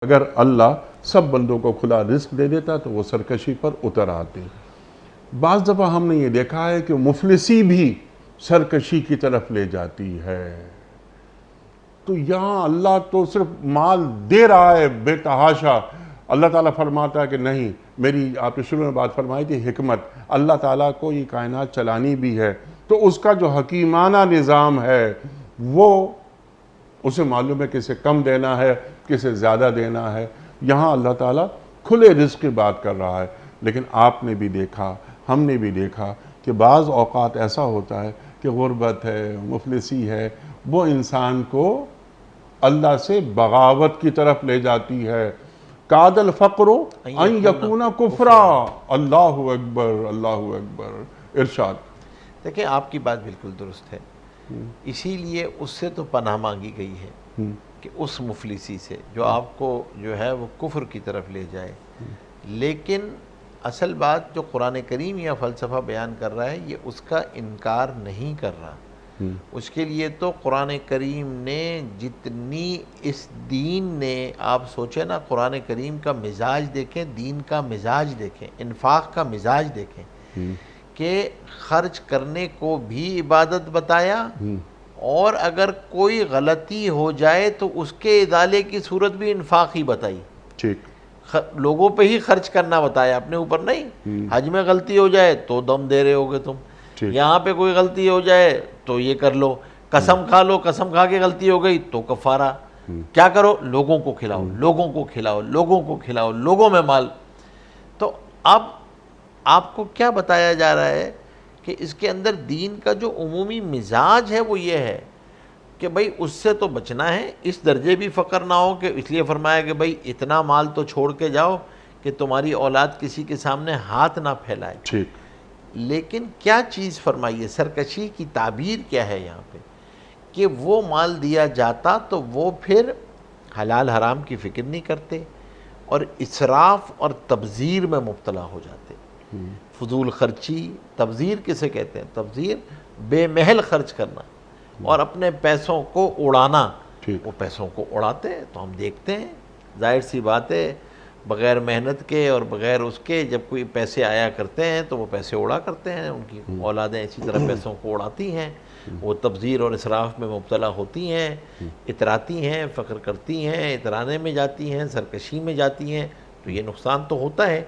اگر اللہ سب بندوں کو کھلا رزق دے دیتا تو وہ سرکشی پر اتر آتے۔ بعض دفعہ ہم نے یہ دیکھا ہے کہ مفلسی بھی سرکشی کی طرف لے جاتی ہے۔ تو یہاں اللہ تو صرف مال دے رہا ہے بے تحاشا، اللہ تعالیٰ فرماتا ہے کہ نہیں، میری آپ نے شروع میں بات فرمائی تھی حکمت، اللہ تعالیٰ کو یہ کائنات چلانی بھی ہے، تو اس کا جو حکیمانہ نظام ہے وہ اسے معلوم ہے کسے کم دینا ہے کسے زیادہ دینا ہے۔ یہاں اللہ تعالیٰ کھلے رزق کی بات کر رہا ہے، لیکن آپ نے بھی دیکھا، ہم نے بھی دیکھا کہ بعض اوقات ایسا ہوتا ہے کہ غربت ہے، مفلسی ہے، وہ انسان کو اللہ سے بغاوت کی طرف لے جاتی ہے۔ کاد الفقر ان یکون کفرا، اللہ اکبر اللہ اکبر، ارشاد۔ دیکھیں آپ کی بات بالکل درست ہے، اسی لیے اس سے تو پناہ مانگی گئی ہے کہ اس مفلسی سے جو آپ کو جو ہے وہ کفر کی طرف لے جائے۔ لیکن اصل بات جو قرآن کریم یا فلسفہ بیان کر رہا ہے یہ اس کا انکار نہیں کر رہا۔ اس کے لیے تو قرآن کریم نے جتنی اس دین نے، آپ سوچیں نا، قرآن کریم کا مزاج دیکھیں، دین کا مزاج دیکھیں، انفاق کا مزاج دیکھیں کہ خرچ کرنے کو بھی عبادت بتایا، اور اگر کوئی غلطی ہو جائے تو اس کے ازالے کی صورت بھی انفاق ہی بتائی۔ ٹھیک، لوگوں پہ ہی خرچ کرنا بتایا، اپنے اوپر نہیں۔ حج میں غلطی ہو جائے تو دم دے رہے ہوگے تم، یہاں پہ کوئی غلطی ہو جائے تو یہ کر لو، قسم کھا لو، قسم کھا کے غلطی ہو گئی تو کفارہ۔ کیا کرو؟ لوگوں کو کھلاؤ، لوگوں کو کھلاؤ، لوگوں کو کھلاؤ، لوگوں میں مال۔ تو اب آپ کو کیا بتایا جا رہا ہے کہ اس کے اندر دین کا جو عمومی مزاج ہے وہ یہ ہے کہ بھئی اس سے تو بچنا ہے، اس درجے بھی فقر نہ ہو، کہ اس لیے فرمایا کہ بھئی اتنا مال تو چھوڑ کے جاؤ کہ تمہاری اولاد کسی کے سامنے ہاتھ نہ پھیلائے۔ ٹھیک، لیکن کیا چیز فرمائیے، سرکشی کی تعبیر کیا ہے یہاں پہ، کہ وہ مال دیا جاتا تو وہ پھر حلال حرام کی فکر نہیں کرتے اور اسراف اور تبذیر میں مبتلا ہو جاتے۔ فضول خرچی، تبذیر کسے کہتے ہیں؟ تبذیر بے محل خرچ کرنا اور اپنے پیسوں کو اڑانا۔ وہ پیسوں کو اڑاتے ہیں تو ہم دیکھتے ہیں، ظاہر سی بات ہے، بغیر محنت کے اور بغیر اس کے جب کوئی پیسے آیا کرتے ہیں تو وہ پیسے اڑا کرتے ہیں، ان کی اولادیں اسی طرح پیسوں کو اڑاتی ہیں، وہ تبذیر اور اسراف میں مبتلا ہوتی ہیں، اتراتی ہیں، فخر کرتی ہیں، اترانے میں جاتی ہیں، سرکشی میں جاتی ہیں، تو یہ نقصان تو ہوتا ہے۔